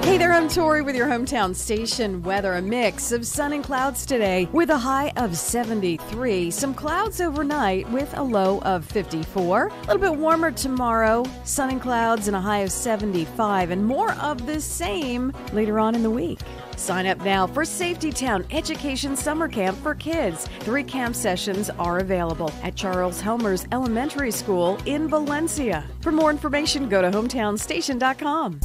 Hey there, I'm Tori with your hometown station weather. A mix of sun and clouds today with a high of 73. Some clouds overnight with a low of 54. A little bit warmer tomorrow. Sun and clouds and a high of 75. And more of the same later on in the week. Sign up now for Safety Town Education Summer Camp for kids. 3 camp sessions are available at Charles Helmers Elementary School in Valencia. For more information, go to hometownstation.com.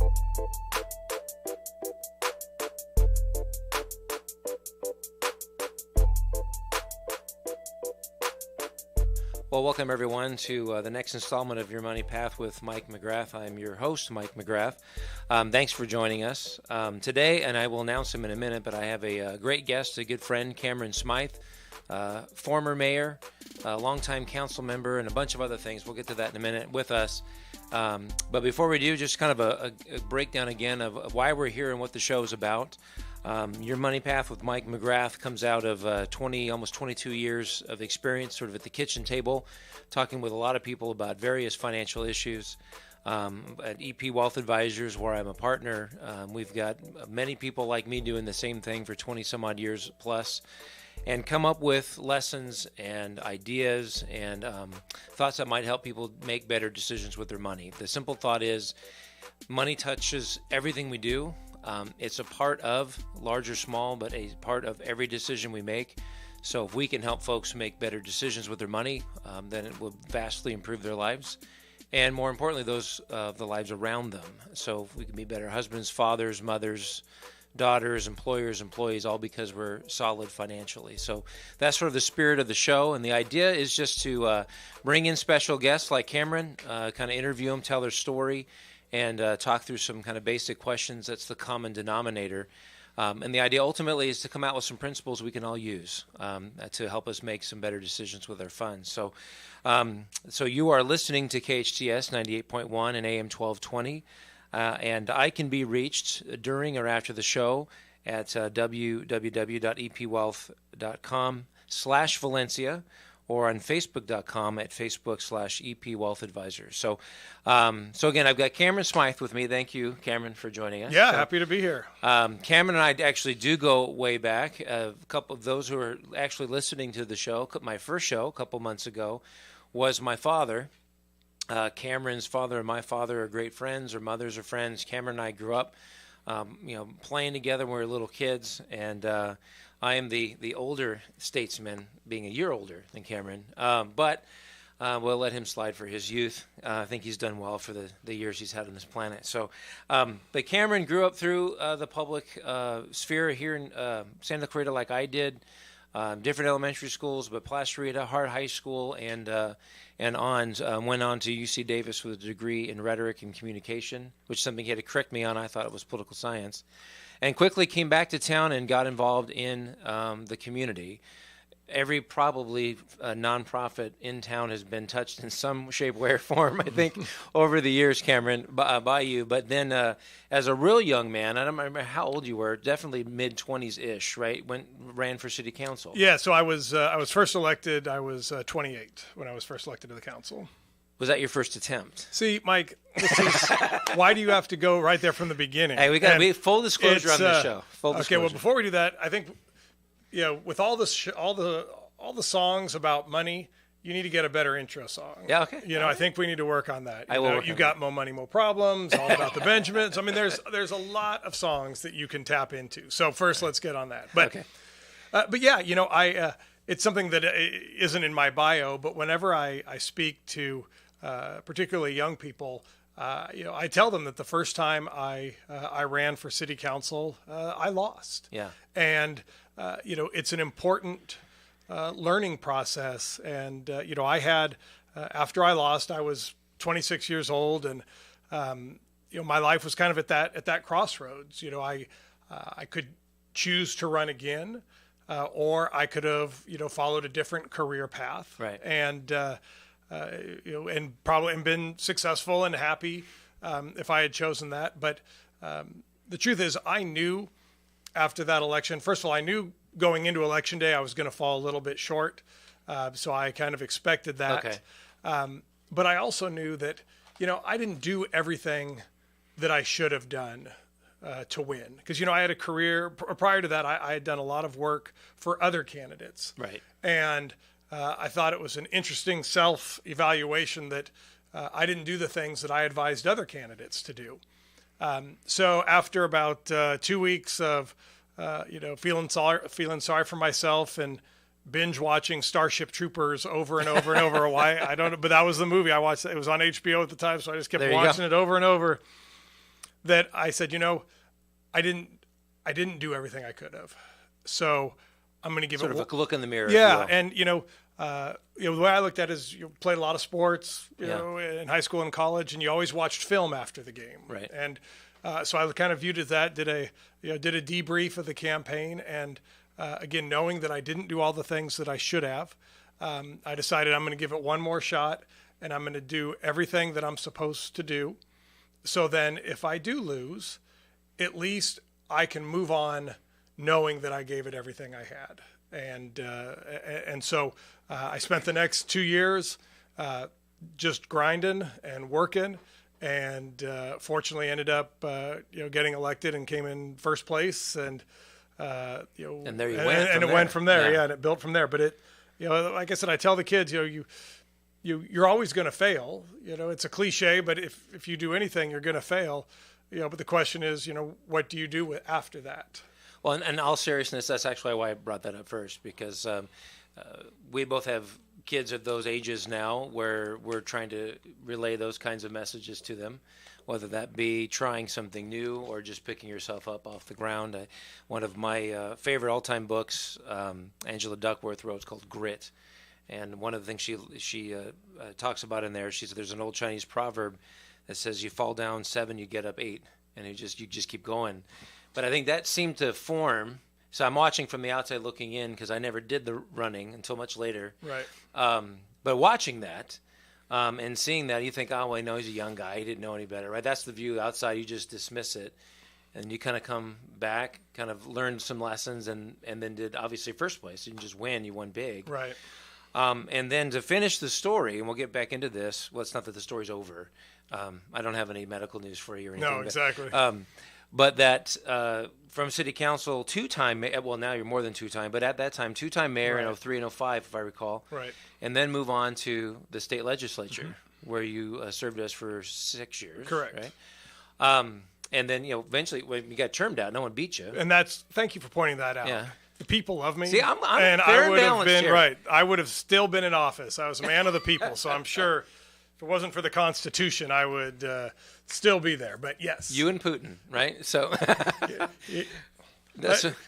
Well, welcome everyone to the next installment of Your Money Path with Mike McGrath. I'm your host, Mike McGrath. Thanks for joining us today, and I will announce him in a minute, but I have a great guest, a good friend, Cameron Smyth, former mayor, longtime council member, and a bunch of other things. We'll get to that in a minute with us. But before we do, just kind of a breakdown again of why we're here and what the show is about. Your Money Path with Mike McGrath comes out of almost 22 years of experience sort of at the kitchen table, talking with a lot of people about various financial issues. At EP Wealth Advisors, where I'm a partner, we've got many people like me doing the same thing for 20 some odd years plus, and come up with lessons and ideas and thoughts that might help people make better decisions with their money. The simple thought is money touches everything we do. It's a part of, large or small, but a part of every decision we make. So if we can help folks make better decisions with their money, then it will vastly improve their lives. And more importantly, those the lives around them. So if we can be better husbands, fathers, mothers, daughters, employers, employees, all because we're solid financially. So that's sort of the spirit of the show. And the idea is just to bring in special guests like Cameron, kind of interview them, tell their story, and talk through some kind of basic questions. That's the common denominator. And the idea ultimately is to come out with some principles we can all use to help us make some better decisions with our funds. So you are listening to KHTS 98.1 and AM 1220. And I can be reached during or after the show at www.epwealth.com/Valencia or on Facebook.com at Facebook/EP Wealth Advisors. So again, I've got Cameron Smyth with me. Thank you, Cameron, for joining us. Yeah, happy to be here. Cameron and I actually do go way back. A couple of those who are actually listening to the show, my first show a couple months ago, was my father. Cameron's father and my father are great friends, or mothers are friends. Cameron and I grew up, playing together when we were little kids, and I am the older statesman, being a year older than Cameron, but we'll let him slide for his youth. I think he's done well for the years he's had on this planet. So, but Cameron grew up through the public sphere here in Santa Clarita like I did. Different elementary schools, but Placerita, Hart High School, and went on to UC Davis with a degree in rhetoric and communication, which is something he had to correct me on. I thought it was political science, and quickly came back to town and got involved in the community. Every probably nonprofit in town has been touched in some shape, way, or form, I think, over the years, Cameron, by you. But then as a real young man, I don't remember how old you were, definitely mid-20s-ish, right, ran for city council. Yeah, so I was first elected, I was 28 when I was first elected to the council. Was that your first attempt? See, Mike, why do you have to go right there from the beginning? Hey, we got to be full disclosure on the show. Full disclosure. Okay, well, before we do that, I think, with all the songs about money, you need to get a better intro song. Yeah, okay. I think we need to work on that. You got Mo Money, Mo Problems, all about the Benjamins. I mean, there's a lot of songs that you can tap into. So first, let's get on that. But, okay. But yeah, it's something that isn't in my bio. But whenever I speak to particularly young people, I tell them that the first time I ran for city council, I lost. Yeah. And it's an important learning process. And, I had, after I lost, I was 26 years old, and, my life was kind of at that crossroads. I could choose to run again, or I could have, followed a different career path. Right. And, and probably been successful and happy if I had chosen that. But the truth is, I knew after that election, first of all, I knew going into election day I was going to fall a little bit short. So I kind of expected that. Okay. But I also knew that, I didn't do everything that I should have done. to win. Because, I had a career prior to that. I had done a lot of work for other candidates. Right. And I thought it was an interesting self-evaluation that I didn't do the things that I advised other candidates to do. So after about 2 weeks of, feeling sorry for myself and binge watching Starship Troopers over and over and over. Why? I don't know, but that was the movie I watched. It was on HBO at the time, so I just kept watching it over and over. That I said, I didn't do everything I could have. So I'm going to give sort it of a look in the mirror. Yeah, and the way I looked at it is you played a lot of sports, in high school and college, and you always watched film after the game. Right. And so I kind of viewed it that did a debrief of the campaign, and again, knowing that I didn't do all the things that I should have, I decided I'm going to give it one more shot, and I'm going to do everything that I'm supposed to do. So then, if I do lose, at least I can move on, knowing that I gave it everything I had. And so I spent the next 2 years just grinding and working, and fortunately ended up getting elected and came in first place, and and there you went, and it went from there, and it built from there. But it, like I said, I tell the kids, you're always going to fail. It's a cliche, but if you do anything, you're going to fail. But the question is, what do you do after that? Well, in all seriousness, that's actually why I brought that up first, because we both have kids of those ages now where we're trying to relay those kinds of messages to them, whether that be trying something new or just picking yourself up off the ground. One of my favorite all-time books, Angela Duckworth wrote, is called Grit. And one of the things she talks about in there, she said there's an old Chinese proverb that says you fall down 7, you get up 8, and you just keep going. But I think that seemed to form. So I'm watching from the outside looking in because I never did the running until much later. Right. But watching that and seeing that, you think, oh, well, I know he's a young guy. He didn't know any better, right? That's the view outside. You just dismiss it. And you kind of come back, kind of learned some lessons, and then did, obviously, first place. You didn't just win. You won big. Right. And then to finish the story, and we'll get back into this. Well, it's not that the story's over. I don't have any medical news for you or anything. No, exactly. But that from city council, two-time, well, now you're more than two-time, but at that time, two-time mayor in 03 and 05, if I recall. Right. And then move on to the state legislature, where you served us for 6 years. Correct. Right. And then, eventually, when you got termed out, no one beat you. And thank you for pointing that out. Yeah. The people love me. See, I'm and fair I would and have balanced been here. right. I would have still been in office. I was a man of the people, so I'm sure if it wasn't for the Constitution, I would still be there. But yes, You and Putin, right? So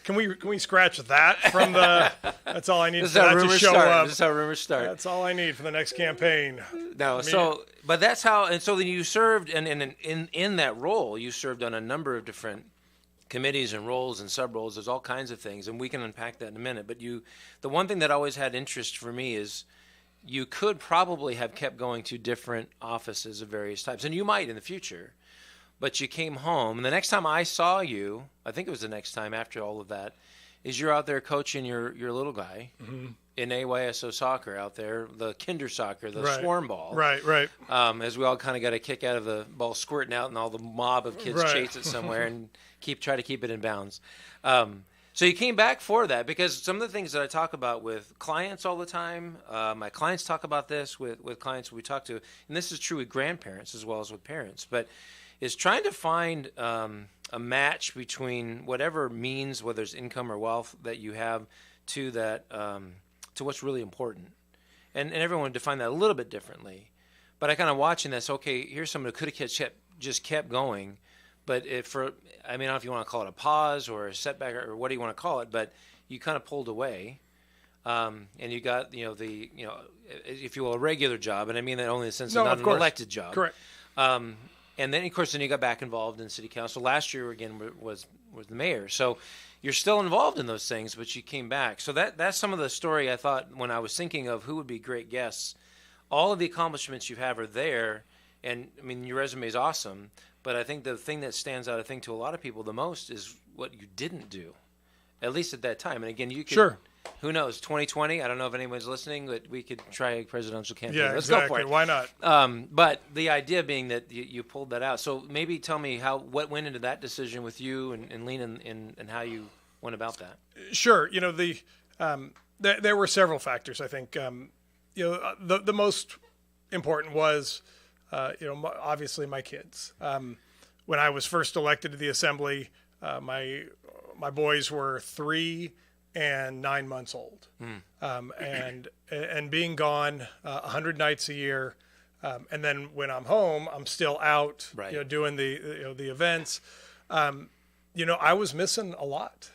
can we scratch that from the? That's all I need this is for how that to rumors show start. up. This is how rumors start. That's all I need for the next campaign. No, but that's how, and so then you served, and in that role, you served on a number of different committees and roles and sub-roles. There's all kinds of things, and we can unpack that in a minute. But the one thing that always had interest for me is you could probably have kept going to different offices of various types, and you might in the future. But you came home, and the next time I saw you, I think it was the next time after all of that, is you're out there coaching your little guy in AYSO soccer out there, the kinder soccer, the swarm ball. Right. As we all kind of got a kick out of the ball squirting out and all the mob of kids chase it somewhere and try to keep it in bounds. So you came back for that because some of the things that I talk about with clients all the time, my clients talk about this with clients we talk to, and this is true with grandparents as well as with parents, but is trying to find a match between whatever means, whether it's income or wealth that you have, to that to what's really important. And everyone would define that a little bit differently. But I kind of watching this, okay, here's someone who could have just kept going, but I don't know if you want to call it a pause or a setback or what do you want to call it, but you kind of pulled away, and you got if you will, a regular job, and I mean that only in the sense of not an elected job. Correct. And then, of course, you got back involved in city council. Last year, again, was the mayor. So you're still involved in those things, but you came back. So that's some of the story I thought when I was thinking of who would be great guests. All of the accomplishments you have are there, and, I mean, your resume is awesome, but I think the thing that stands out, to a lot of people the most is what you didn't do, at least at that time. And, again, you could Who knows? 2020. I don't know if anyone's listening, but we could try a presidential campaign. Yeah, Let's exactly. go for it. Why not? But the idea being that you pulled that out. So maybe tell me what went into that decision with you and Lena and how you went about that. Sure. There were several factors. I think the most important was obviously my kids. When I was first elected to the assembly, my boys were 3 and 9 months old, and being gone 100 nights a year, and then when I'm home, I'm still out, right. Doing the events. I was missing a lot,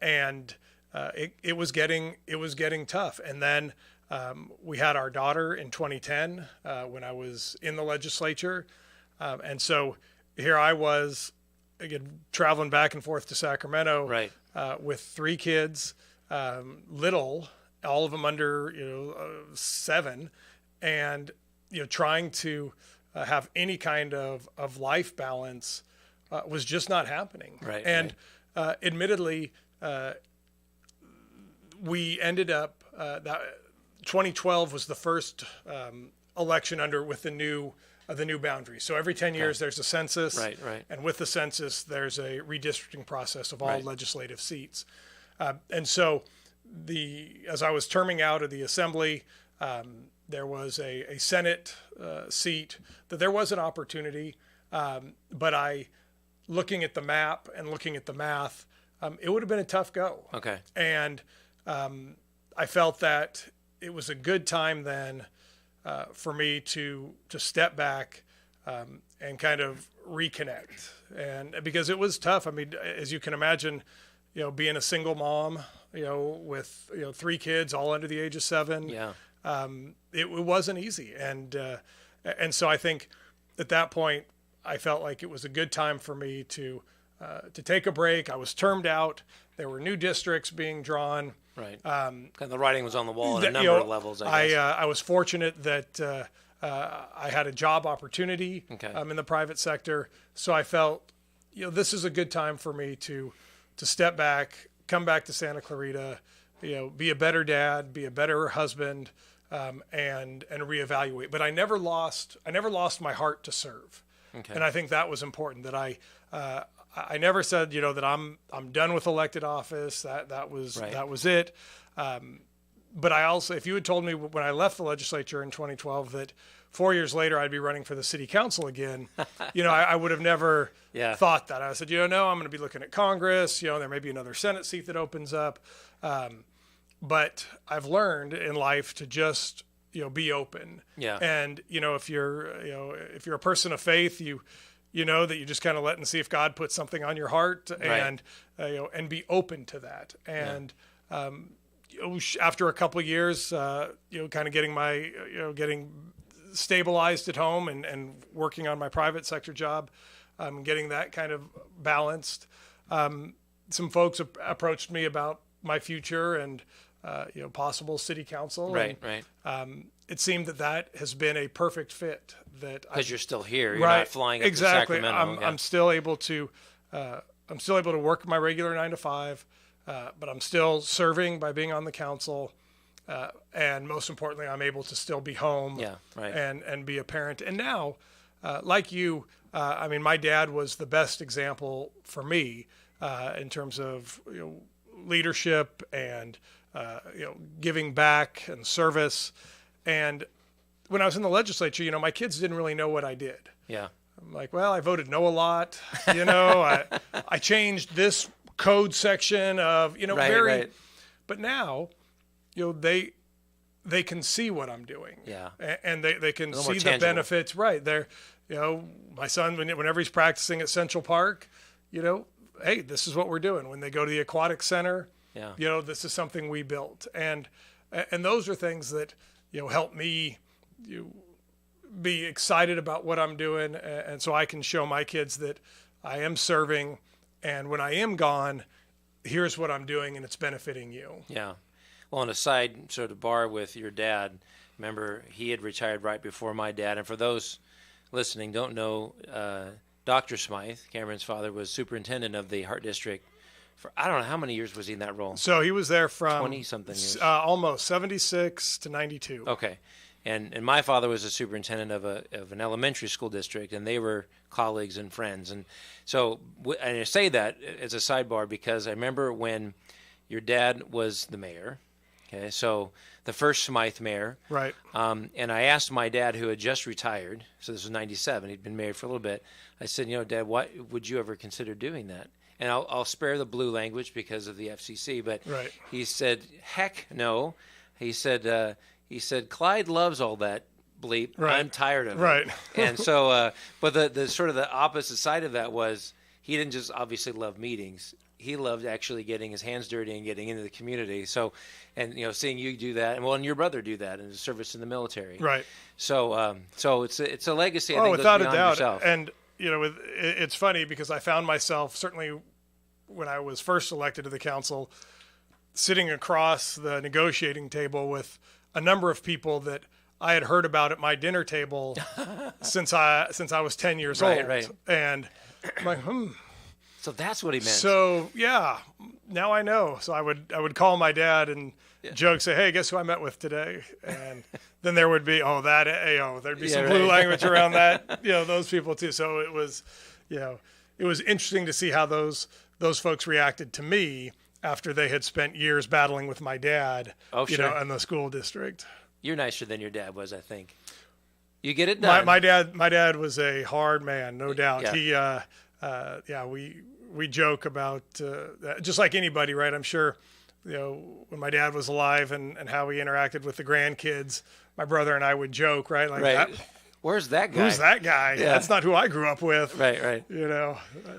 and it was getting tough. And then we had our daughter in 2010 when I was in the legislature, and so here I was again traveling back and forth to Sacramento, right. With 3 kids, little, all of them under 7, and trying to have any kind of life balance was just not happening. Right. And admittedly, we ended up that 2012 was the first election with the new boundaries. So every 10 years there's a census, right. And with the census there's a redistricting process of all right. legislative seats. And so as I was terming out of the assembly, there was a Senate seat that there was an opportunity, but looking at the map and looking at the math, it would have been a tough go. Okay. And I felt that it was a good time then for me to step back and kind of reconnect. And because it was tough. I mean, as you can imagine, being a single mom, with 3 kids all under the age of 7. Yeah. It wasn't easy. And so I think at that point I felt like it was a good time for me to take a break. I was termed out. There were new districts being drawn. Right. And the writing was on the wall on a number of levels, I guess. I was fortunate that I had a job opportunity in the private sector. So I felt, this is a good time for me to step back, come back to Santa Clarita, be a better dad, be a better husband, and reevaluate. But I never lost my heart to serve. Okay. And I think that was important, that I never said, that I'm done with elected office. That was right. that was it. But I also, if you had told me when I left the legislature in 2012 that 4 years later I'd be running for the city council again, I would have never thought that. I said, no, I'm going to be looking at Congress. There may be another Senate seat that opens up. But I've learned in life to just be open. Yeah. And if you're a person of faith, you know that you just kind of let and see if God puts something on your heart, and and be open to that. And after a couple of years, kind of getting getting stabilized at home and working on my private sector job, getting that kind of balanced. Some folks approached me about my future and possible city council. Right. It seemed that has been a perfect fit. Because you're still here, you're not flying up to Sacramento. I'm still able to work my regular 9 to 5, but I'm still serving by being on the council, and most importantly, I'm able to still be home. Yeah, right. And be a parent. And now, like you, my dad was the best example for me in terms of leadership and giving back and service. And when I was in the legislature, my kids didn't really know what I did. Yeah. I'm like, well, I voted no a lot. I changed this code section of, right. But now, they can see what I'm doing. Yeah. And they can see the benefits. Right. They're, my son, whenever he's practicing at Central Park, hey, this is what we're doing. When they go to the aquatic center, this is something we built. And those are things that, help me be excited about what I'm doing. And so I can show my kids that I am serving. And when I am gone, here's what I'm doing, and it's benefiting you. Yeah. Well, on a side sort of bar with your dad, remember, he had retired right before my dad. And for those listening don't know, Dr. Smyth, Cameron's father, was superintendent of the Heart District For, I don't know how many years was he in that role. So he was there from 20-something years. Almost 76 to 92. Okay. And my father was a superintendent of an elementary school district, and they were colleagues and friends. And so and I say that as a sidebar because I remember when your dad was the mayor. Okay, so the first Smyth mayor. Right. And I asked my dad, who had just retired, so this was 97, he'd been mayor for a little bit. I said, Dad, what would you ever consider doing that? And I'll spare the blue language because of the FCC, but right. He said, heck no. He said, Clyde loves all that bleep. Right. I'm tired of it. Right. And so, but the sort of the opposite side of that was he didn't just obviously love meetings. He loved actually getting his hands dirty and getting into the community. So, and seeing you do that, and your brother do that in his service in the military. Right. So, it's a legacy. I think without goes a beyond doubt. yourself. And it's funny because I found myself certainly when I was first elected to the council, sitting across the negotiating table with a number of people that I had heard about at my dinner table since I was 10 years old. Right. And I'm like, So that's what he meant. So yeah, now I know. So I would call my dad and joke, say, "Hey, guess who I met with today?" And then there would be there'd be some blue language around that, those people too. So it was, it was interesting to see how those folks reacted to me after they had spent years battling with my dad, in the school district. You're nicer than your dad was, I think. You get it done. My dad was a hard man, no doubt. Yeah. He, we joke about just like anybody, right? I'm sure, when my dad was alive and how he interacted with the grandkids, my brother and I would joke, right? Like, right. Where's that guy? Who's that guy? Yeah. That's not who I grew up with. Right.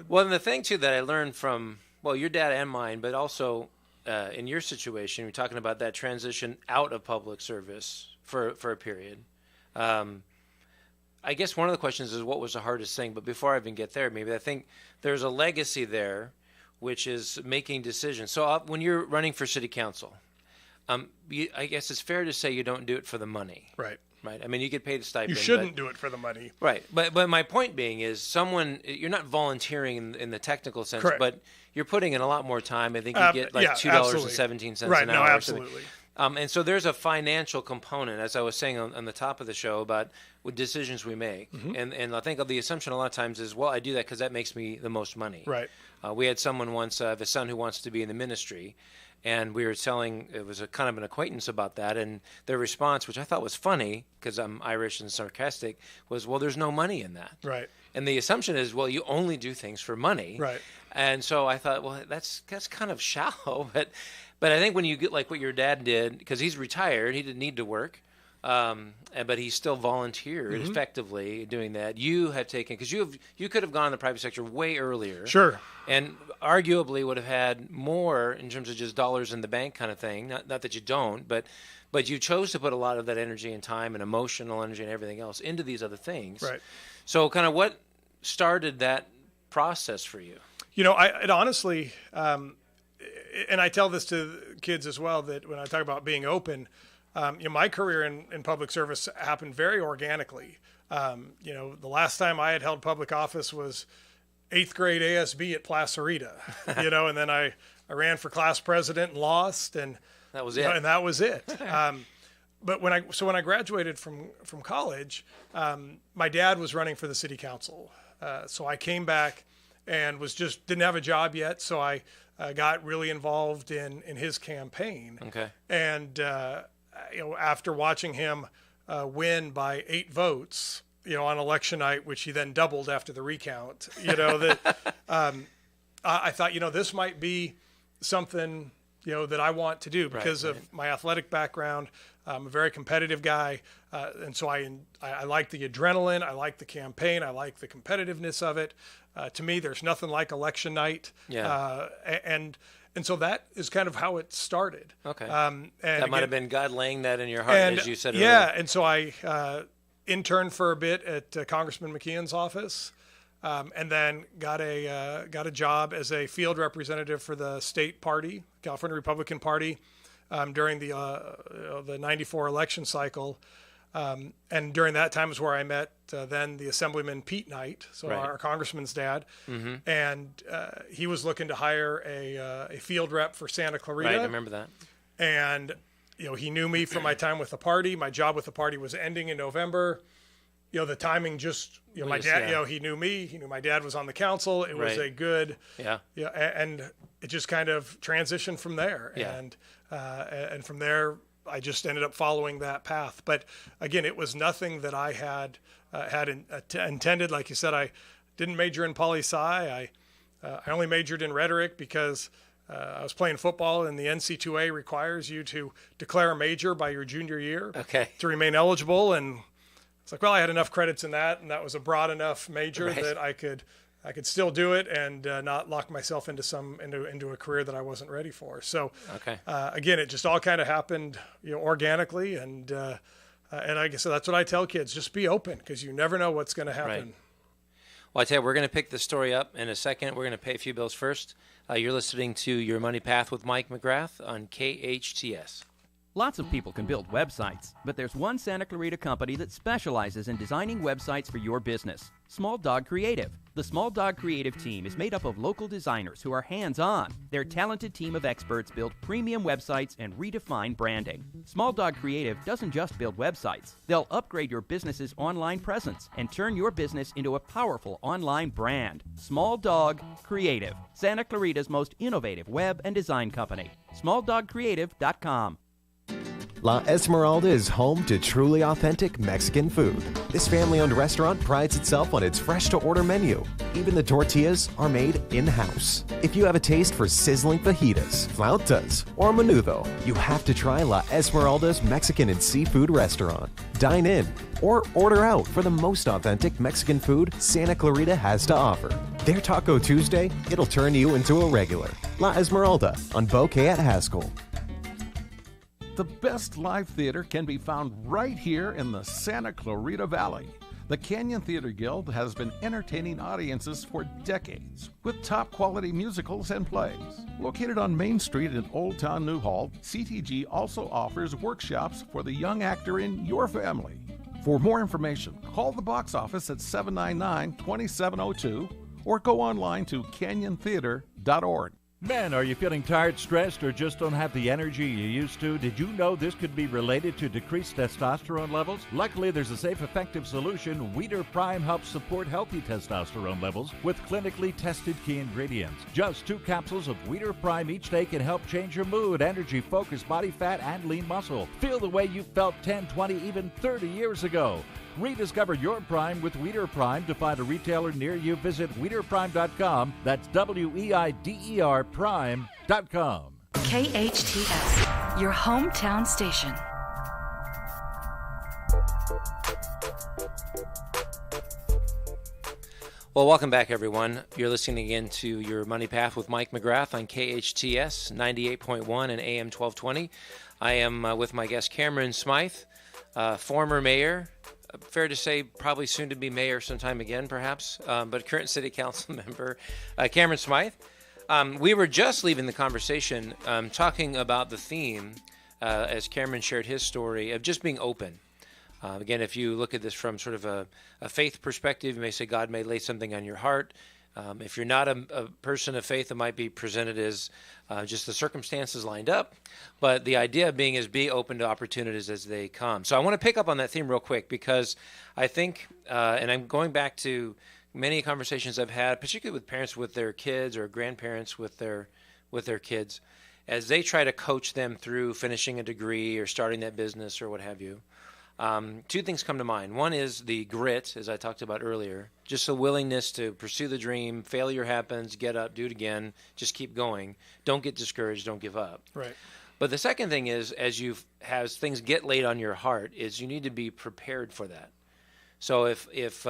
Well, and the thing too that I learned from your dad and mine, but also in your situation, you're talking about that transition out of public service for a period. I guess one of the questions is what was the hardest thing, but before I even get there, maybe I think there's a legacy there, which is making decisions. So when you're running for city council, I guess it's fair to say you don't do it for the money. Right. I mean, you get paid a stipend. You shouldn't do it for the money. Right. But my point being is you're not volunteering in the technical sense, Correct. But you're putting in a lot more time. I think you get like $2.17 right. an hour. No, absolutely. And so there's a financial component, as I was saying on the top of the show, about what decisions we make. Mm-hmm. And I think the assumption a lot of times is, I do that because that makes me the most money. Right. We had someone once, the son who wants to be in the ministry, and we were telling, it was a kind of an acquaintance about that, and their response, which I thought was funny, because I'm Irish and sarcastic, was, there's no money in that. Right. And the assumption is, you only do things for money. Right. And so I thought, that's kind of shallow, but I think when you get like what your dad did, because he's retired, he didn't need to work, but he still volunteered effectively doing that. You have taken, because you could have gone in the private sector way earlier. Sure. And arguably would have had more in terms of just dollars in the bank kind of thing. Not that you don't, but you chose to put a lot of that energy and time and emotional energy and everything else into these other things. Right. So kind of what started that process for you? It honestly, and I tell this to kids as well, that when I talk about being open, my career in public service happened very organically. The last time I had held public office was 8th grade ASB at Placerita, and then I ran for class president and lost, and that was it. And that was it. But when I graduated from college, my dad was running for the city council. So I came back and didn't have a job yet. So I got really involved in his campaign. Okay. And, after watching him win by 8 votes, on election night, which he then doubled after the recount, I thought, this might be something, that I want to do because of my athletic background. I'm a very competitive guy. And so I like the adrenaline. I like the campaign. I like the competitiveness of it. To me, there's nothing like election night. Yeah. And so that is kind of how it started. Okay. And that might have been God laying that in your heart, as you said earlier. Yeah. And so I interned for a bit at Congressman McKeon's office, and then got a job as a field representative for the state party, California Republican Party, during the '94 election cycle. And during that time is where I met then the Assemblyman Pete Knight, so Right. our congressman's dad. And he was looking to hire a field rep for Santa Clarita. Right, I remember that. And, he knew me from my time with the party. My job with the party was ending in November. The timing just, my dad, yeah. he knew me. He knew my dad was on the council. It was Right. a good, Yeah. and it just kind of transitioned from there. Yeah. And from there, I just ended up following that path. But again, it was nothing that I had intended. Like you said, I didn't major in poli-sci. I only majored in rhetoric because I was playing football, and the NC2A requires you to declare a major by your junior year to remain eligible. And it's like, well, I had enough credits in that, and that was a broad enough major that I could still do it and not lock myself into a career that I wasn't ready for. So again, it just all kind of happened, organically, and I guess that's what I tell kids: just be open, because you never know what's going to happen. Right. Well, I tell you, we're going to pick the story up in a second. We're going to pay a few bills first. You're listening to Your Money Path with Mike McGrath on KHTS. Lots of people can build websites, but there's one Santa Clarita company that specializes in designing websites for your business. Small Dog Creative. The Small Dog Creative team is made up of local designers who are hands-on. Their talented team of experts build premium websites and redefine branding. Small Dog Creative doesn't just build websites. They'll upgrade your business's online presence and turn your business into a powerful online brand. Small Dog Creative, Santa Clarita's most innovative web and design company. SmallDogCreative.com. La Esmeralda is home to truly authentic Mexican food. This family-owned restaurant prides itself on its fresh-to-order menu. Even the tortillas are made in-house. If you have a taste for sizzling fajitas, flautas, or menudo, you have to try La Esmeralda's Mexican and seafood restaurant. Dine in or order out for the most authentic Mexican food Santa Clarita has to offer. Their Taco Tuesday, it'll turn you into a regular. La Esmeralda on Bouquet at Haskell. The best live theater can be found right here in the Santa Clarita Valley. The Canyon Theater Guild has been entertaining audiences for decades with top quality musicals and plays. Located on Main Street in Old Town Newhall, CTG also offers workshops for the young actor in your family. For more information, call the box office at 799-2702 or go online to canyontheater.org. Men, are you feeling tired, stressed, or just don't have the energy you used to? Did you know this could be related to decreased testosterone levels? Luckily, there's a safe, effective solution. Weeder Prime helps support healthy testosterone levels with clinically tested key ingredients. Just 2 capsules of Weeder Prime each day can help change your mood, energy, focus, body fat, and lean muscle. Feel the way you felt 10, 20, even 30 years ago. Rediscover your Prime with Weeder Prime. To find a retailer near you, visit WeederPrime.com. That's WEIDER Prime.com. KHTS, your hometown station. Well, welcome back, everyone. You're listening again to Your Money Path with Mike McGrath on KHTS 98.1 and AM 1220. I am with my guest, Cameron Smyth, former mayor. Fair to say, probably soon to be mayor sometime again, perhaps, but current city council member, Cameron Smyth. We were just leaving the conversation talking about the theme, as Cameron shared his story, of just being open. Again, if you look at this from sort of a faith perspective, you may say God may lay something on your heart. If you're not a person of faith, it might be presented as just the circumstances lined up. But the idea being is be open to opportunities as they come. So I want to pick up on that theme real quick, because I think, and I'm going back to many conversations I've had, particularly with parents with their kids or grandparents with their kids, as they try to coach them through finishing a degree or starting that business or what have you. 2 things come to mind. One is the grit, as I talked about earlier, just the willingness to pursue the dream. Failure happens, get up, do it again, just keep going. Don't get discouraged, don't give up. Right. But the second thing is, as things get laid on your heart, is you need to be prepared for that. So if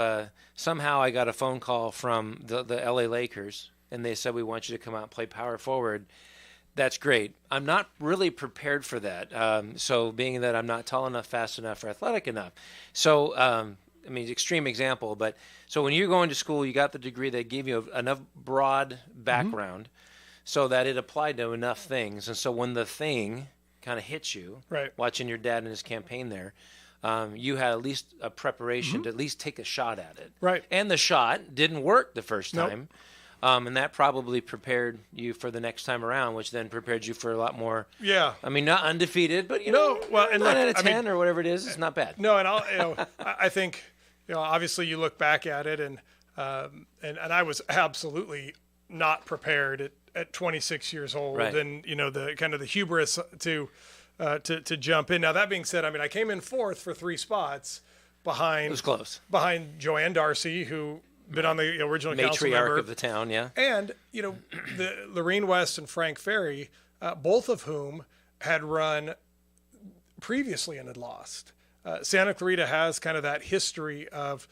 somehow I got a phone call from the LA Lakers and they said, we want you to come out and play power forward, that's great. I'm not really prepared for that. So being that I'm not tall enough, fast enough, or athletic enough. So, extreme example, but so when you're going to school, you got the degree that gave you enough broad background so that it applied to enough things. And so when the thing kind of hits you, right, watching your dad in his campaign there, you had at least a preparation to at least take a shot at it. Right. And the shot didn't work the first Nope. time. And that probably prepared you for the next time around, which then prepared you for a lot more. Yeah. I mean, not undefeated, but, No, well, and 9 look, out of 10 or whatever it is, it's not bad. No, and I think, obviously you look back at it, and I was absolutely not prepared at 26 years old, Right. and the kind of the hubris to jump in. Now that being said, I mean, I came in fourth for 3 spots behind. It was close. Behind Joanne Darcy, who been on the original council Matriarch member of the town, yeah. and the Lorene West and Frank Ferry, both of whom had run previously and had lost. Santa Clarita has kind of that history of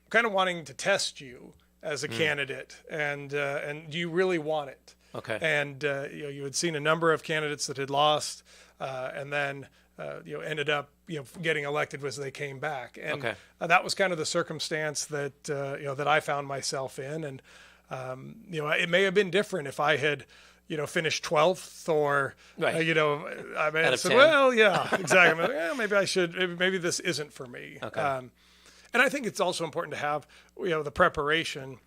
kind of wanting to test you as a candidate, and do you really want it? Okay. And you had seen a number of candidates that had lost, and then ended up getting elected as they came back, and Okay. That was kind of the circumstance that that I found myself in, and it may have been different if I had finished 12th or Right. I may Out have of said, 10. well, yeah, exactly. I'm like, maybe I should. Maybe this isn't for me. Okay. And I think it's also important to have the preparation.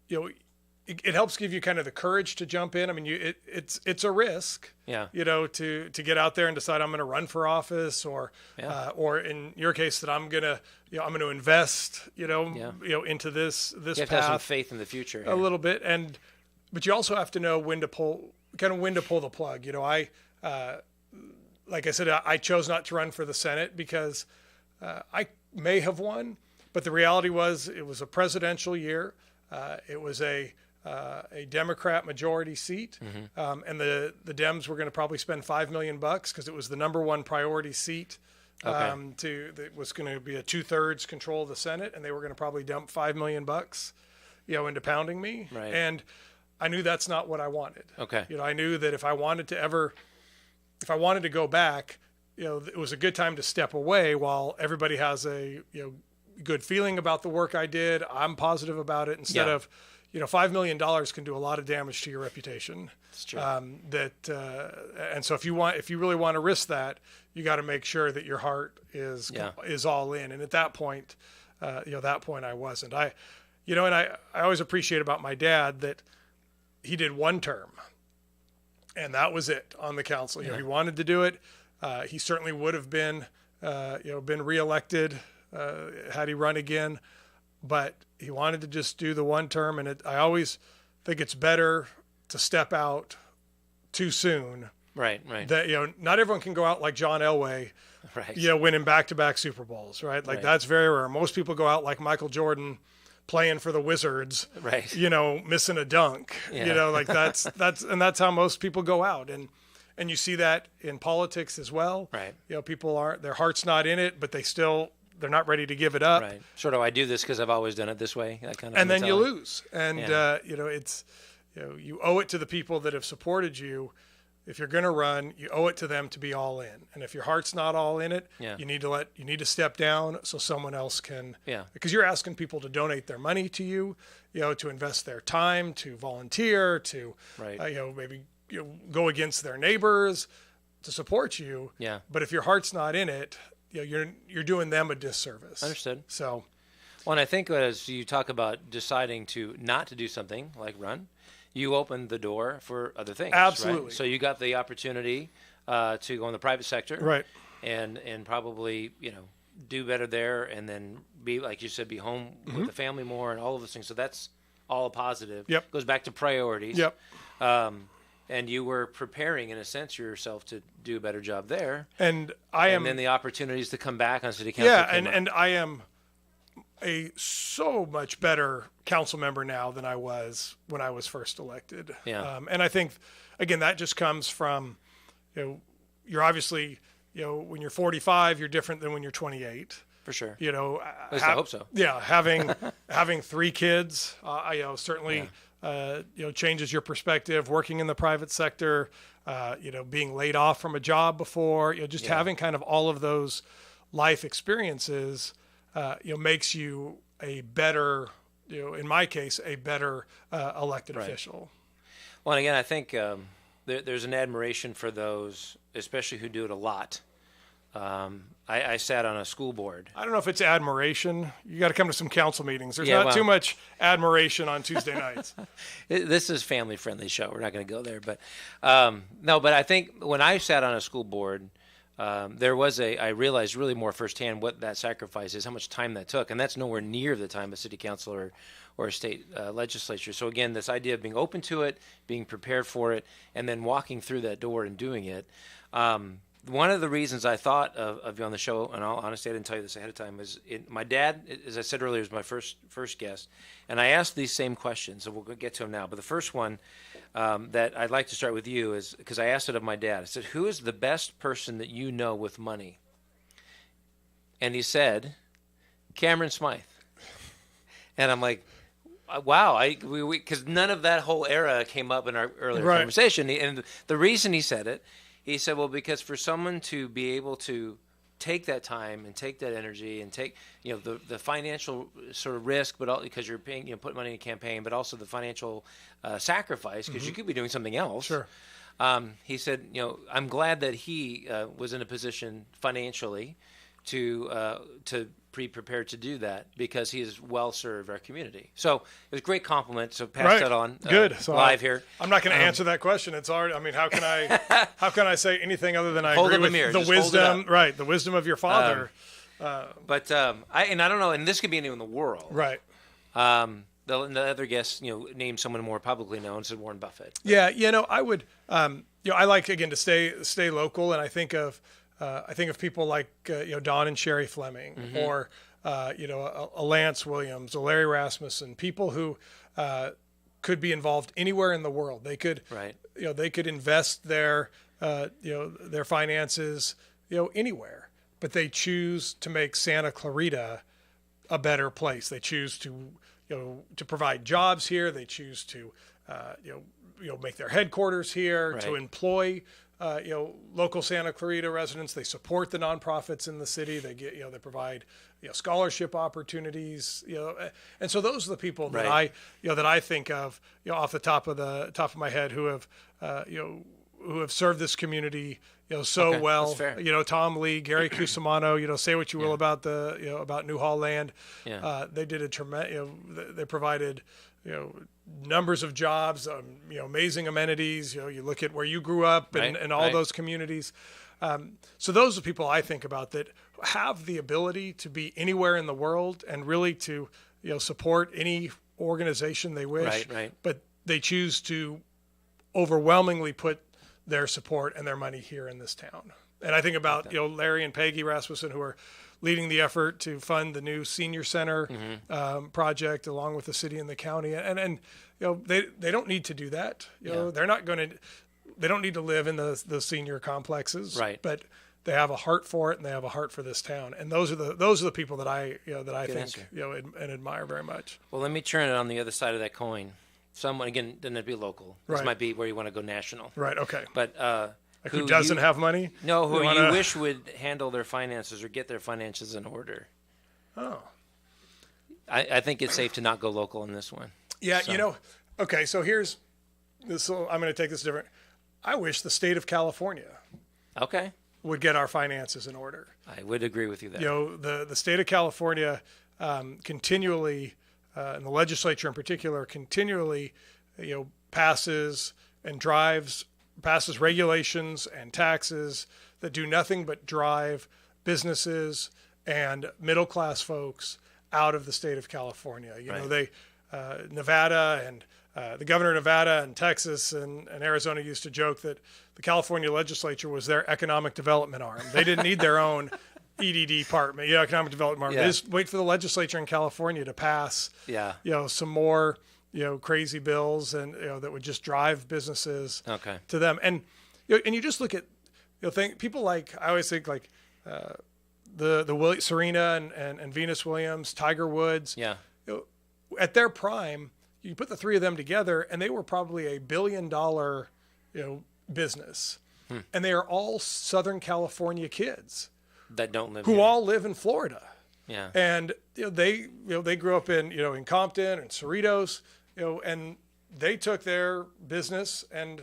It helps give you kind of the courage to jump in. I mean, it's a risk. Yeah. To get out there and decide I'm going to run for office, or in your case that I'm going to invest, into this You have to have path some faith in the future here. a little bit, but you also have to know when to pull the plug. Like I said, I chose not to run for the Senate because I may have won, but the reality was it was a presidential year. It was a Democrat majority seat, and the Dems were going to probably spend $5 million because it was the number one priority seat. That was going to be a 2/3 control of the Senate, and they were going to probably dump $5 million, into pounding me. Right. And I knew that's not what I wanted. Okay. I knew that if I wanted to go back, it was a good time to step away while everybody has a good feeling about the work I did. I'm positive about it instead of, $5 million can do a lot of damage to your reputation. That's true. And so if you really want to risk that, you got to make sure that your heart is all in. And at that point, I wasn't. I always appreciate about my dad that he did one term, and that was it on the council. He wanted to do it. He certainly would have been reelected had he run again, but he wanted to just do the one term. And I always think it's better to step out too soon. Right. That not everyone can go out like John Elway, Right. Winning back-to-back Super Bowls, right? Like that's very rare. Most people go out like Michael Jordan, playing for the Wizards, Right. Missing a dunk, like that's how most people go out. And you see that in politics as well. Right. People their heart's not in it, but they're not ready to give it up. Right. Sort of, I do this because I've always done it this way. That kind of And then you mentality. lose. And, Yeah. you owe it to the people that have supported you. If you're going to run, you owe it to them to be all in. And if your heart's not all in it, Yeah. you need to step down so someone else can. Yeah. Because you're asking people to donate their money to you, to invest their time, to volunteer, to, Right. maybe go against their neighbors to support you. Yeah. But if your heart's not in it, you're doing them a disservice. Understood. So. Well, and I think as you talk about deciding not to do something like run, you opened the door for other things. Absolutely. Right? So you got the opportunity to go in the private sector. Right. And probably, do better there, and then be, like you said, be home with the family more and all of those things. So that's all a positive. Yep. Goes back to priorities. Yep. And you were preparing, in a sense, yourself to do a better job there. And And then the opportunities to come back on city council. Yeah, came up. and I am a so much better council member now than I was when I was first elected. Yeah. And I think, again, that just comes from, you're obviously, when you're 45, you're different than when you're 28. For sure. At least I hope so. Yeah, having 3 kids, certainly, changes your perspective. Working in the private sector, being laid off from a job before, having kind of all of those life experiences, makes you a better, in my case, a better elected official. Well, and again, I think there's an admiration for those, especially who do it a lot. I sat on a school board. I don't know if it's admiration. You got to come to some council meetings. There's Yeah, not well- too much admiration on Tuesday nights. This is a family-friendly show. We're not going to go there. But no, but I think when I sat on a school board, I realized really more firsthand what that sacrifice is, how much time that took. And that's nowhere near the time a city council or a state legislature. So again, this idea of being open to it, being prepared for it, and then walking through that door and doing it. One of the reasons I thought of you on the show, and all honesty, I didn't tell you this ahead of time, is my dad, as I said earlier, is my first guest. And I asked these same questions, so we'll get to them now. But the first one that I'd like to start with you is, because I asked it of my dad. I said, who is the best person that you know with money? And he said, Cameron Smyth. And I'm like, wow, because none of that whole era came up in our earlier conversation. And the reason he said it, he said, well, because for someone to be able to take that time and take that energy and take, the financial sort of risk, but all, because you're paying, put money in a campaign, but also the financial sacrifice, because you could be doing something else. Sure. He said, I'm glad that he was in a position financially to be prepared to do that, because he has well served our community. So it was a great compliment. So pass that on. Good. So live here. I'm not going to answer that question. It's already. I mean, how can I say anything other than I Hold agree up a with mirror. the Just hold it wisdom, up. right? The wisdom of your father. But I don't know, and this could be anyone in the world. Right. The other guest, named someone more publicly known, said Warren Buffett. Yeah, I would. I like, again, to stay local, and I think of people like Don and Sherry Fleming, or a Lance Williams, a Larry Rasmussen, people who could be involved anywhere in the world. They could, they could invest their finances, anywhere, but they choose to make Santa Clarita a better place. They choose to provide jobs here. They choose to, make their headquarters here, to employ, local Santa Clarita residents. They support the nonprofits in the city. They get, they provide, scholarship opportunities, and so those are the people that I think of, off the top of my head, who have served this community, so well. Tom Lee, Gary Cusimano, say what you will about about New Hall Land. They did a tremendous, they provided, numbers of jobs, amazing amenities. You look at where you grew up and all those communities. So those are people I think about that have the ability to be anywhere in the world and really to, support any organization they wish. But they choose to overwhelmingly put their support and their money here in this town. And I think about, Larry and Peggy Rasmussen, who are leading the effort to fund the new senior center project along with the city and the county. And they don't need to do that. They're not going to, they don't need to live in the senior complexes, but they have a heart for it, and they have a heart for this town. And those are the people that I think and admire very much. Well, let me turn it on the other side of that coin. Someone, again, doesn't have to be local. This might be where you want to go national. Right. Okay. But who doesn't have money? No, who you wish would handle their finances or get their finances in order. Oh. I think it's safe to not go local in this one. Yeah. So. Okay. So here's this. So I'm going to take this different. I wish the state of California. Okay. Would get our finances in order. I would agree with you there. The state of California continually, and the legislature in particular, continually, passes regulations and taxes that do nothing but drive businesses and middle class folks out of the state of California. Nevada and the governor of Nevada and Texas and Arizona used to joke that the California legislature was their economic development arm. They didn't need their own EDD department, economic development arm. They just wait for the legislature in California to pass, some more, crazy bills and that would just drive businesses to them. And and you just look at, people like, I always think like Serena and Venus Williams, Tiger Woods. Yeah. At their prime, you put the three of them together, and they were probably $1 billion, business, and they are all Southern California kids that don't live who here. all live in Florida. Yeah. And they grew up in Compton and Cerritos, and they took their business and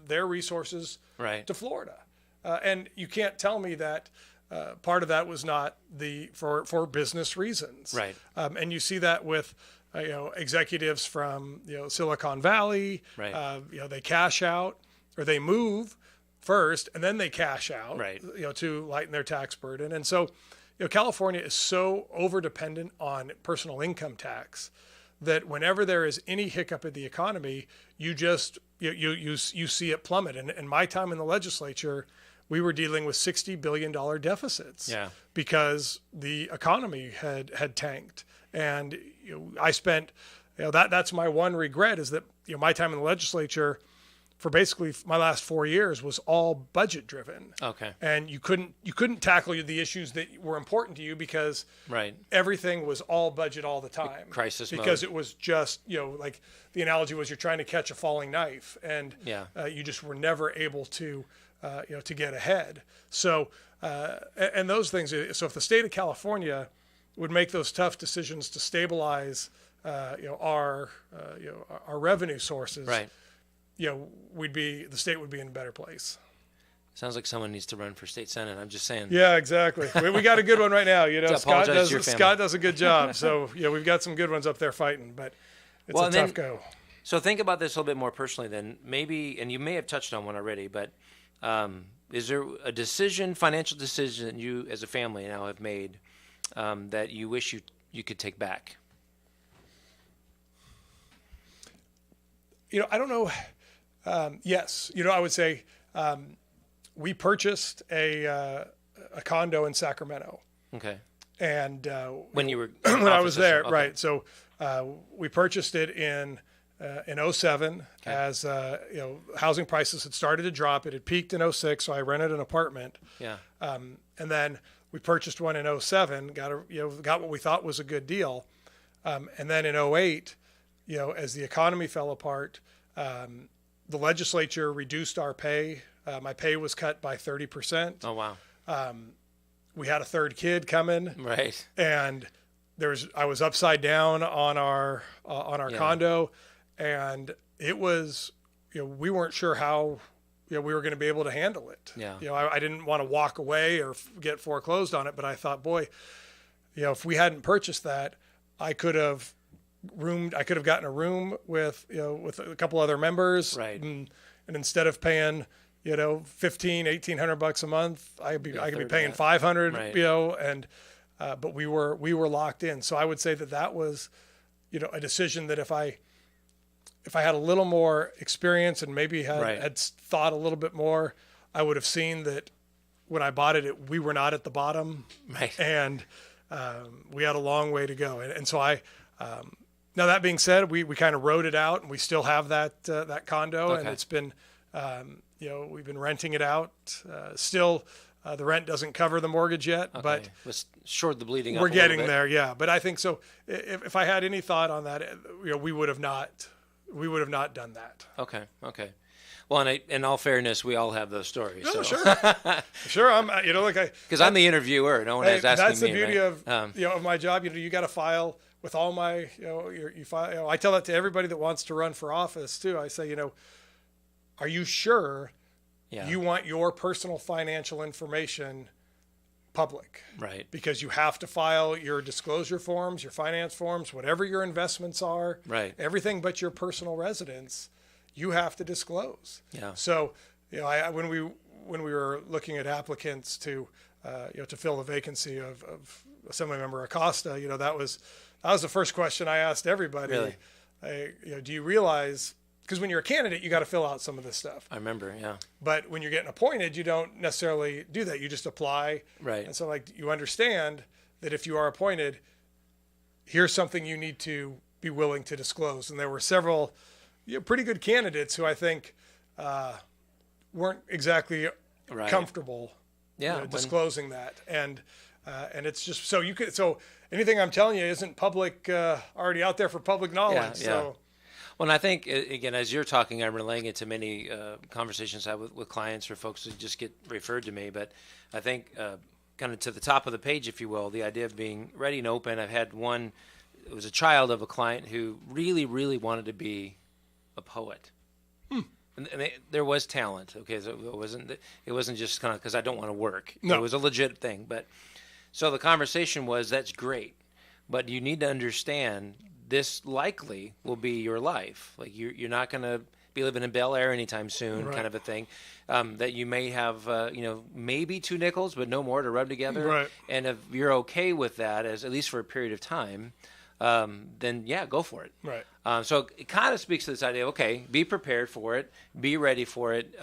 their resources to Florida. And you can't tell me that part of that was not for business reasons. Right. And you see that with executives from Silicon Valley. Right. They cash out or they move first and then they cash out. Right. To lighten their tax burden. And so California is so over dependent on personal income tax that whenever there is any hiccup in the economy, you just you see it plummet. And in my time in the legislature, we were dealing with $60 billion deficits because the economy had tanked. And I spent that's my one regret is that my time in the legislature for basically my last 4 years was all budget driven. Okay. And you couldn't tackle the issues that were important to you because everything was all budget all the time. Crisis mode. Because it was just, like the analogy was you're trying to catch a falling knife and you just were never able to get ahead. So, and those things, so if the state of California would make those tough decisions to stabilize, our revenue sources, right. The state would be in a better place. Sounds like someone needs to run for state senate. I'm just saying. Yeah, exactly. We got a good one right now. Scott does a good job. So we've got some good ones up there fighting, but it's a tough go. So think about this a little bit more personally then. Maybe, and you may have touched on one already, but is there a financial decision that you as a family now have made that you wish you could take back? I don't know. Yes. I would say we purchased a condo in Sacramento. Okay. And when you were when I was there, okay. right? So we purchased it in 2007 as housing prices had started to drop. It had peaked in 2006, so I rented an apartment. Yeah. And then we purchased one in 2007. Got what we thought was a good deal. And then in 2008, as the economy fell apart, the legislature reduced our pay. My pay was cut by 30%. Oh, wow. We had a third kid coming. Right. And I was upside down on our condo, and it was, we weren't sure how, we were going to be able to handle it. Yeah. I didn't want to walk away or get foreclosed on it, but I thought, boy, if we hadn't purchased that, I could have gotten a room with a couple other members, right? And instead of paying $1,500-$1,800 a month, I could be paying $500, right. But we were locked in. So I would say that was a decision that if I had a little more experience and maybe had thought a little bit more, I would have seen that when I bought it, we were not at the bottom, right? And we had a long way to go, and so I. Now that being said, we kind of rode it out, and we still have that condo, okay. And it's been, we've been renting it out. Still, the rent doesn't cover the mortgage yet, okay. but let's short the bleeding up. We're getting there, yeah. But I think so. If I had any thought on that, we would have not done that. Okay. Well, and in all fairness, we all have those stories. No, so. Sure. I'm, because I'm the interviewer. No one is asking me. That's the beauty right? of my job. You got to file with all my, you file. I tell that to everybody that wants to run for office too. I say, are you sure you want your personal financial information public? Right. Because you have to file your disclosure forms, your finance forms, whatever your investments are. Right. Everything but your personal residence, you have to disclose. Yeah. So, when we were looking at applicants to fill the vacancy of Assemblymember Acosta, that was the first question I asked everybody. Really? Do you realize? Because when you're a candidate, you got to fill out some of this stuff. I remember, yeah. But when you're getting appointed, you don't necessarily do that. You just apply. Right. And so, you understand that if you are appointed, here's something you need to be willing to disclose. And there were several pretty good candidates who I think weren't exactly comfortable disclosing that. And it's just so anything I'm telling you isn't public, already out there for public knowledge. Yeah. So. Well, and I think, again, as you're talking, I'm relaying it to many conversations I have with clients or folks who just get referred to me. But I think kind of to the top of the page, if you will, the idea of being ready and open. I've had one, it was a child of a client who really, really wanted to be a poet. there was talent. Okay, so it wasn't just kind of because I don't want to work. No. It was a legit thing. But so the conversation was, that's great, but you need to understand this likely will be your life. Like you're not going to be living in Bel Air anytime soon, Right. kind of a thing. That you may have, maybe 2 nickels, but no more to rub together. Right. And if you're okay with that, as at least for a period of time, then yeah, go for it. Right. So it kind of speaks to this idea. Okay, be prepared for it, be ready for it.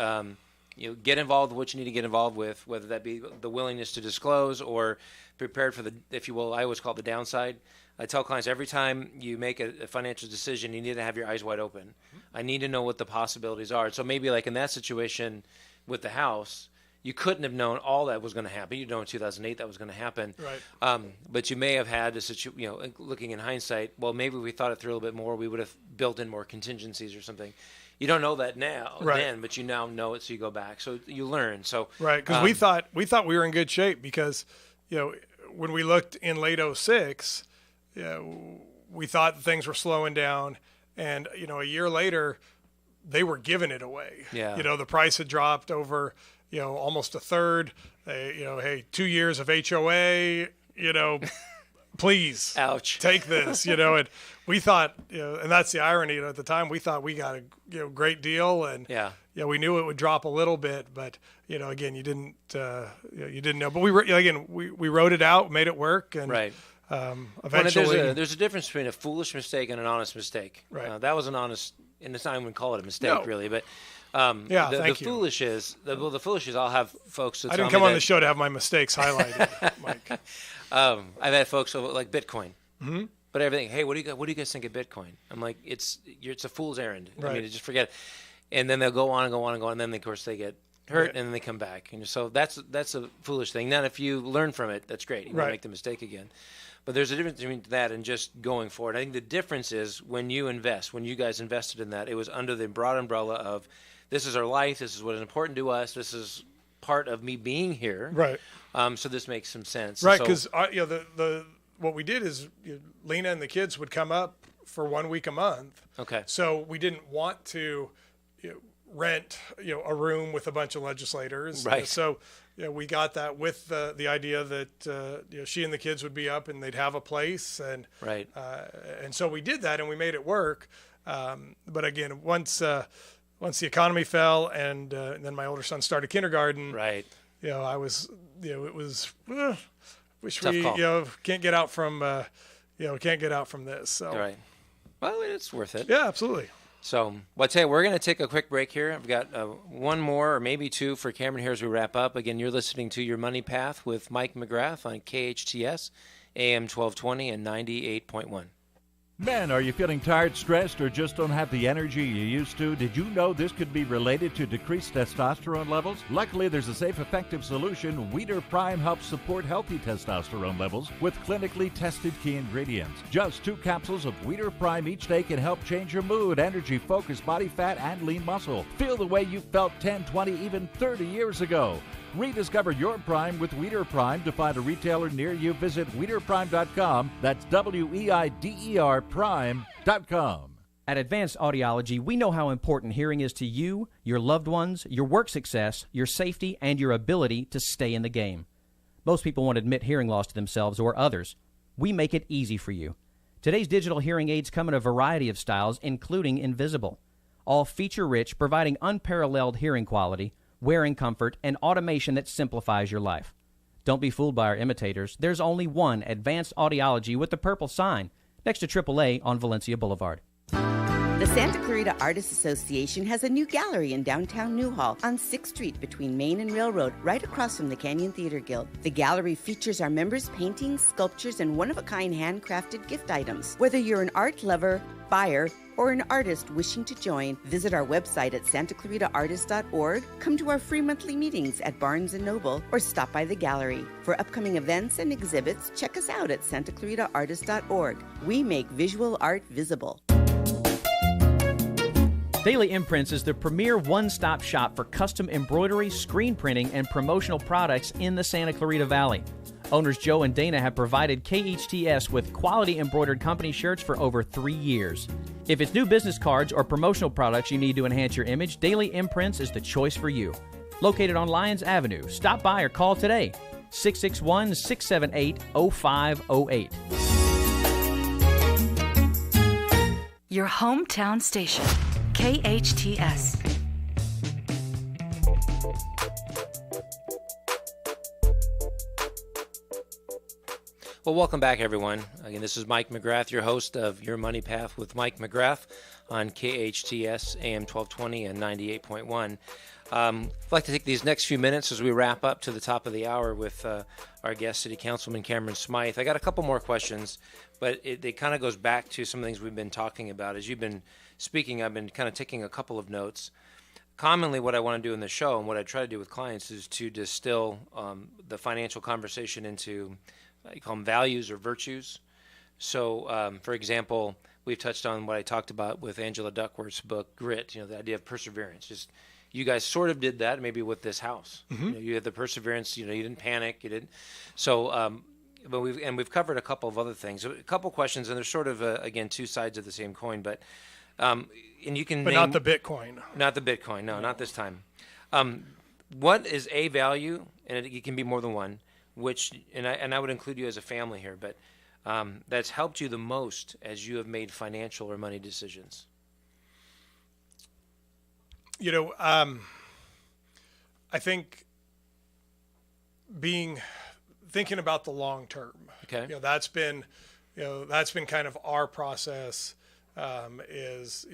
Get involved with what you need to get involved with, whether that be the willingness to disclose or prepared for the, if you will, I always call it the downside. I tell clients every time you make a financial decision, you need to have your eyes wide open. I need to know what the possibilities are. So maybe like in that situation with the house, you couldn't have known all that was going to happen. You know in 2008 that was going to happen. Right. But you may have had a situation, looking in hindsight, well, maybe if we thought it through a little bit more, we would have built in more contingencies or something. You don't know that now, Right. then, but you now know it, so you go back. So you learn. So Right, because we thought we were in good shape because, when we looked in late 06, we thought things were slowing down, and a year later, they were giving it away. Yeah. The price had dropped over, almost a third. Hey, 2 years of HOA. Please, ouch, take this. And we thought, and that's the irony. At the time, we thought we got a great deal, and we knew it would drop a little bit, but again, you didn't know. But we wrote it out, made it work, and right. Eventually, there's a difference between a foolish mistake and an honest mistake. Right. That was an honest, and it's not even call it a mistake, No. really. But thank the you. foolish is the foolish is I'll have folks. That I tell didn't me come on that- the show to have my mistakes highlighted, Mike. I've had folks like Bitcoin. Mm-hmm. But everything, hey, what do you guys think of Bitcoin? I'm like, it's a fool's errand. I mean, Right. just forget it. And then they'll go on and go on and go on, and then of course they get hurt, and then they come back. And so that's a foolish thing. Now, if you learn from it, that's great. You won't Right. make the mistake again. But there's a difference between that and just going forward. I think the difference is when you invest, when you guys invested in that, it was under the broad umbrella of this is our life, this is what is important to us, this is part of me being here. Right. So this makes some sense. Right, So- because the what we did is Lena and the kids would come up for 1 week a month. Okay. So we didn't want to rent a room with a bunch of legislators. Right. So we got that with the idea that she and the kids would be up and they'd have a place, and Right. and so we did that and we made it work. But again, once the economy fell and then my older son started kindergarten. Right. I was it was. Wish Tough we call. can't get out from this. So Right. Well, it's worth it. yeah, absolutely. So, well, I tell you, we're going to take a quick break here. I've got one more or maybe two for Cameron here as we wrap up. Again, you're listening to Your Money Path with Mike McGrath on KHTS, AM 1220 and 98.1. Men, are you feeling tired, stressed, or just don't have the energy you used to? Did you know this could be related to decreased testosterone levels? Luckily, there's a safe, effective solution. Weeder Prime helps support healthy testosterone levels with clinically tested key ingredients. Just 2 capsules of Weeder Prime each day can help change your mood, energy, focus, body fat, and lean muscle. Feel the way you felt 10, 20, even 30 years ago. Rediscover your Prime with Weeder Prime. To find a retailer near you, visit WeederPrime.com. That's WEIDER Prime.com. At Advanced Audiology, we know how important hearing is to you, your loved ones, your work success, your safety, and your ability to stay in the game. Most people won't admit hearing loss to themselves or others. We make it easy for you. Today's digital hearing aids come in a variety of styles, including invisible. All feature-rich, providing unparalleled hearing quality, wearing comfort, and automation that simplifies your life. Don't be fooled by our imitators. There's only one Advanced Audiology with the purple sign next to AAA on Valencia Boulevard. The Santa Clarita Artists Association has a new gallery in downtown Newhall on 6th Street between Main and Railroad, right across from the Canyon Theater Guild. The gallery features our members' paintings, sculptures, and one-of-a-kind handcrafted gift items. Whether you're an art lover, buyer, or an artist wishing to join, visit our website at santaclaritaartist.org, come to our free monthly meetings at Barnes & Noble, or stop by the gallery. For upcoming events and exhibits, check us out at santaclaritaartist.org. We make visual art visible. Daily Imprints is the premier one-stop shop for custom embroidery, screen printing, and promotional products in the Santa Clarita Valley. Owners Joe and Dana have provided KHTS with quality embroidered company shirts for over 3 years. If it's new business cards or promotional products you need to enhance your image, Daily Imprints is the choice for you. Located on Lyons Avenue, stop by or call today, 661-678-0508. Your hometown station, KHTS. Well, welcome back, everyone. Again, this is Mike McGrath, your host of Your Money Path with Mike McGrath on KHTS AM 1220 and 98.1. I'd like to take these next few minutes as we wrap up to the top of the hour with our guest, City Councilman Cameron Smyth. I got a couple more questions, but it kind of goes back to some things we've been talking about. As you've been speaking, I've been kind of taking a couple of notes. Commonly, what I want to do in the show and what I try to do with clients is to distill the financial conversation into you call them values or virtues. So, for example, we've touched on what I talked about with Angela Duckworth's book, Grit, the idea of perseverance. Just you guys sort of did that maybe with this house. Mm-hmm. You had the perseverance, you didn't panic, you didn't. So, but we've covered a couple of other things. A couple questions, and they're sort of, again, two sides of the same coin, but and you can But name, not the Bitcoin. Not the Bitcoin, no, not this time. What is a value, and it can be more than one, which, and I would include you as a family here, but that's helped you the most as you have made financial or money decisions? I think thinking about the long term. Okay. That's been kind of our process. Is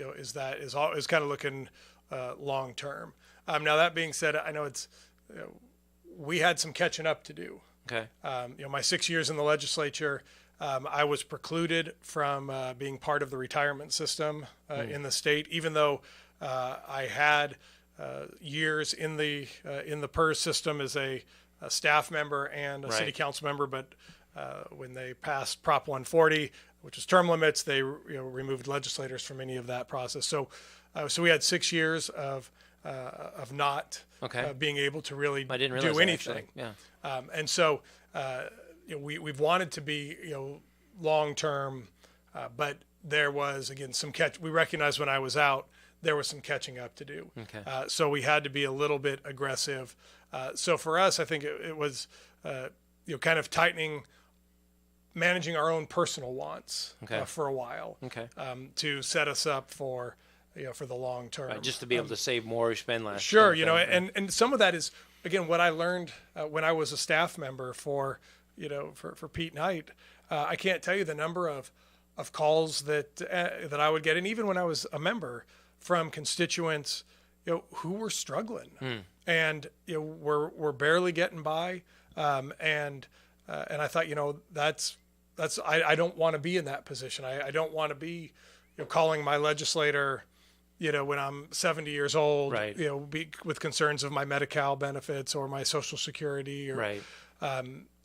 kind of looking long term. Now that being said, I know we had some catching up to do. Okay. My 6 years in the legislature, I was precluded from being part of the retirement system in the state, even though I had years in the PERS system as a staff member and a city council member. But when they passed Prop 140, which was term limits, they removed legislators from any of that process. So we had 6 years of not being able to really do anything. Yeah. And so we've wanted to be long term, but there was again some we recognized when I was out there was some catching up to do. Okay. So we had to be a little bit aggressive. So for us, I think it was kind of managing our own personal wants for a while. Okay. To set us up for the long term. Right, just to be able to save more, spend less. Sure, and some of that is again what I learned when I was a staff member for Pete Knight. I can't tell you the number of calls that I would get, and even when I was a member, from constituents who were struggling and we're barely getting by, and I thought that's I don't want to be in that position. I don't want to be calling my legislator when I'm 70 years old, right. With concerns of my Medi-Cal benefits or my Social Security, or, right.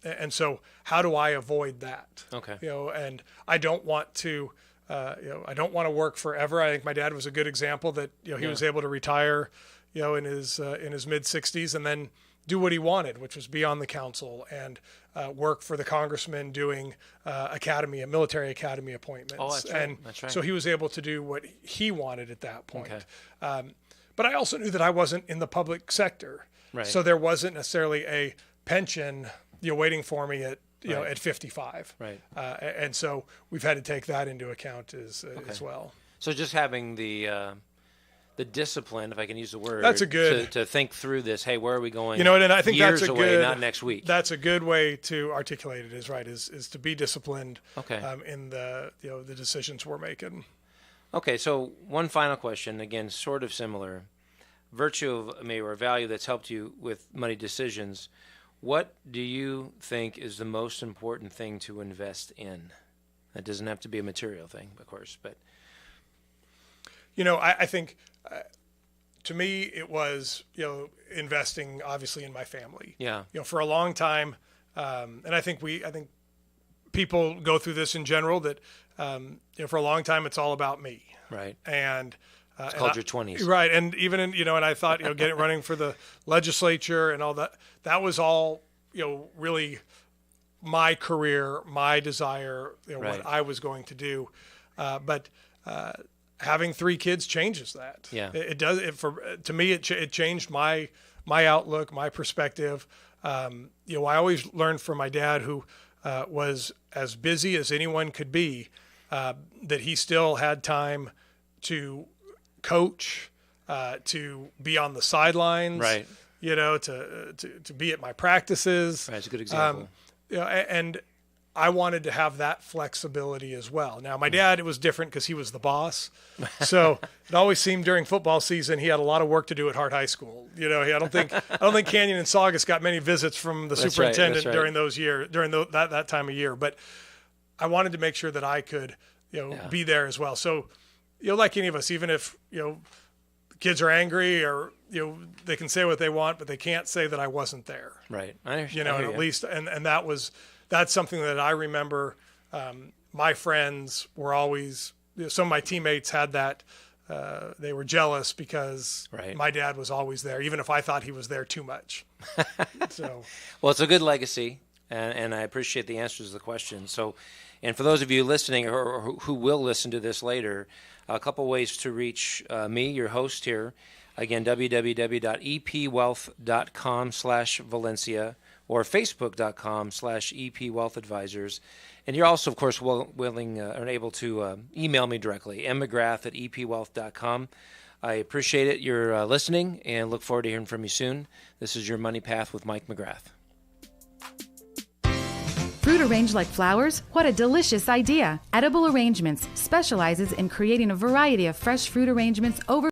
And so how do I avoid that? Okay. And I don't want to, I don't want to work forever. I think my dad was a good example that he was able to retire, in his mid 60s and then do what he wanted, which was be on the council and work for the congressman doing military academy appointments. Oh, that's right. And that's right. so he was able to do what he wanted at that point. Okay. But I also knew that I wasn't in the public sector. Right. So there wasn't necessarily a pension waiting for me at at 55. Right. And so we've had to take that into account as well. So just having the discipline, if I can use the word, that's a good to think through this. Hey, where are we going? And I think years that's a away, good, not next week. That's a good way to articulate it. Is to be disciplined. Okay. In the the decisions we're making. Okay, so one final question, again, sort of similar. Virtue of maybe or value that's helped you with money decisions. What do you think is the most important thing to invest in? That doesn't have to be a material thing, of course, but. I think to me it was investing obviously in my family. Yeah. For a long time, and I think people go through this in general that for a long time it's all about me. Right. And it's called your 20s. Right. And even in, and I thought, running for the legislature and all that, that was all, really my career, my desire, right. what I was going to do. But having 3 kids changes that. Yeah. It does. To me, it changed my outlook, my perspective. I always learned from my dad, who was as busy as anyone could be, that he still had time to coach, to be on the sidelines, right? To be at my practices. Right, that's a good example. And I wanted to have that flexibility as well. Now, my dad, it was different because he was the boss. So it always seemed during football season he had a lot of work to do at Hart High School. I don't think Canyon and Saugus got many visits from the superintendent during those years, that time of year. But I wanted to make sure that I could, be there as well. So, like any of us, even if kids are angry or they can say what they want, but they can't say that I wasn't there. Right. I understand. At least, and that's something that I remember. My friends were always, some of my teammates had that. They were jealous because my dad was always there, even if I thought he was there too much. Well, it's a good legacy, and I appreciate the answers to the question. So, and for those of you listening or who will listen to this later, a couple ways to reach me, your host here. Again, www.epwealth.com/Valencia or facebook.com/epwealthadvisors. And you're also, of course, willing and able to email me directly, mmcgrath@epwealth.com. I appreciate it. You're listening and look forward to hearing from you soon. This is your Money Path with Mike McGrath. Fruit arranged like flowers? What a delicious idea! Edible Arrangements specializes in creating a variety of fresh fruit arrangements over